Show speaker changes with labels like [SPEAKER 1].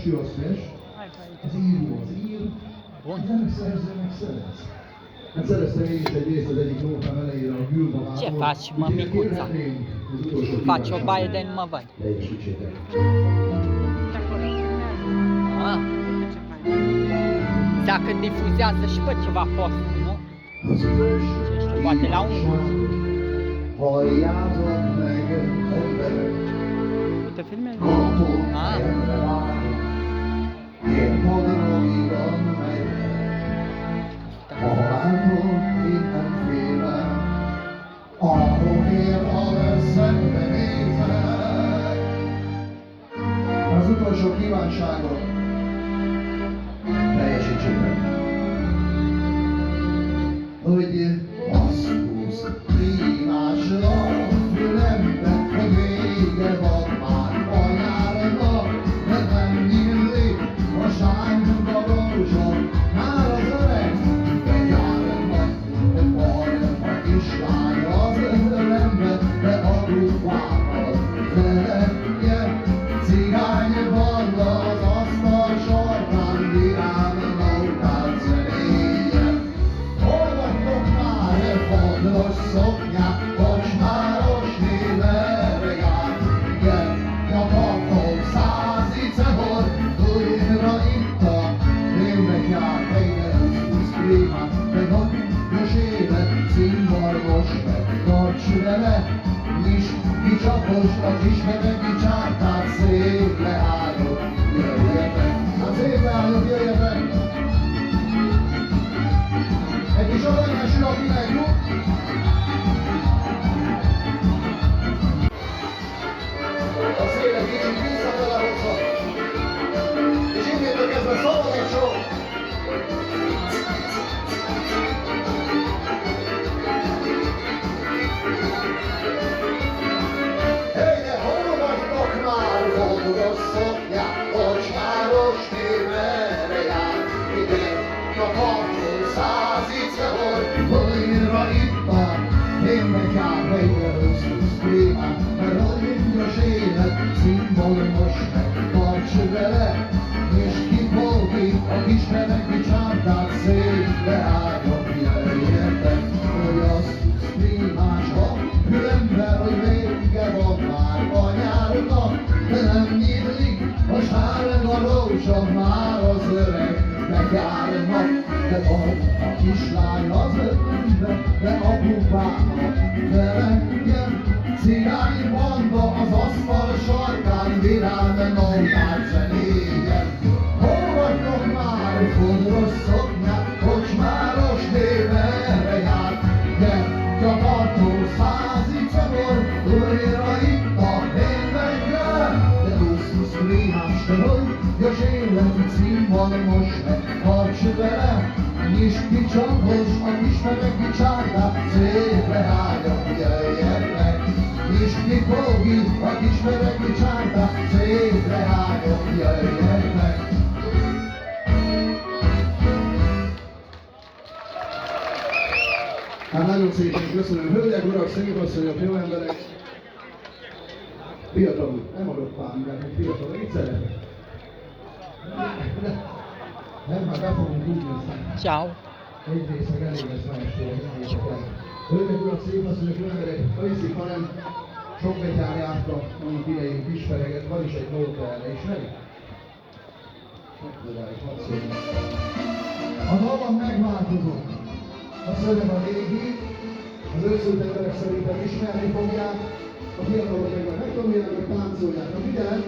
[SPEAKER 1] festőasszonyos, az író az ír, a zeneszerző meg szerez. Hát szereztem én is egy részt az egyik nótám elejére a Gülbaváról.
[SPEAKER 2] Ce faci, mă, micuța? Faci o baie de nu mă văd.
[SPEAKER 1] Teljesítsétek.
[SPEAKER 2] Ah. Dacă difuzează și pe ceva post, nu? Poate la unul.
[SPEAKER 1] Halljátok meg, emberek!
[SPEAKER 2] Te filmezi?
[SPEAKER 1] Ah. Én Magyarországon megyek, a haláltól innen félek, ahol élve szembe nézek. Az utolsó kívánságot teljesítsétek, hogy azt húz prímásra a fülembe, hogy vége van már a nyárnak, de nem nyílik a sárga rózsa, már az öreg, de járnak, de barna kislány az ölembe, de a rúgvákkal felegje, cigány banda az asztal sarkán, virán nautát zenéje. Hallgattok már e fadros szoknyát, kocsmáros névere jár, igen, nyakartok százicehor, újra itta, névnek jár, fejlesz, húsz krémát, meg a gyors élet, színvarmos, meg tarts vele, nyis kicsapos, a kismedek kicsártát, szép leállok, jöjjetek, hát szép leállok, jöjjetek! Egy kis aranyás ül, akinek jó? A szélet kicsit visszafele hozva, és innétől kezdve szabad egy sor. Hey, de hol vagytok már, fodros szoknyák, kocsmáros névere jár, idén nyakartól százicehor, újra itta, én jár, helyre összhúz krémát, mert a gyors élet, színbolmos, meg tarts vele, és kipókít a kismeneki csártát, szép leálljon, jöjjetek, hogy azt húz krémás a fülembe, hogy vége van már a nyárnak, de nem nyílik a sárga rózsa, már az öregnek járnak, de van a kislány az ölembe, de apupának felegjen, cigány banda az asztal sarkán, virán nautát zenéljen. Hol vagytok már, fodros szoknyák, kocsmáros névere jár, de gyakartó százicehor, újra itta, én megyek, de dusz krémás, de hogy gyors életű színvalmos, meg tarts vele, nyis kicsapos, a kismereki csártát, szép leálljon, jöjjetek, nyis kipógít, a kismereki csártát, szép leálljon, jöjjetek. Hát nagyon szépen köszönöm, hölgyek, urak, szép asszonyok, jó emberek. Fiatalul, nem adok pár, hogy fiatalul, mit szeretek? Nem, már be fogunk tudni aztán.
[SPEAKER 2] Ciao.
[SPEAKER 1] Egy rész meg elég lesz ma estére, nem értek el. Hölgyek, urak, szép asszonyok, jó emberek, Öiszik, ha nem sok betyár járta, mondjuk idején kisfereget, van is egy nóta erre, ismerik? Megtudális, hadd szólni. A dalban megváltozott. A szöveg a régi, az őszült emberek szerintem ismerni fogják, a fiatalok meg megtanulják, hogy táncolják. Na figyelj!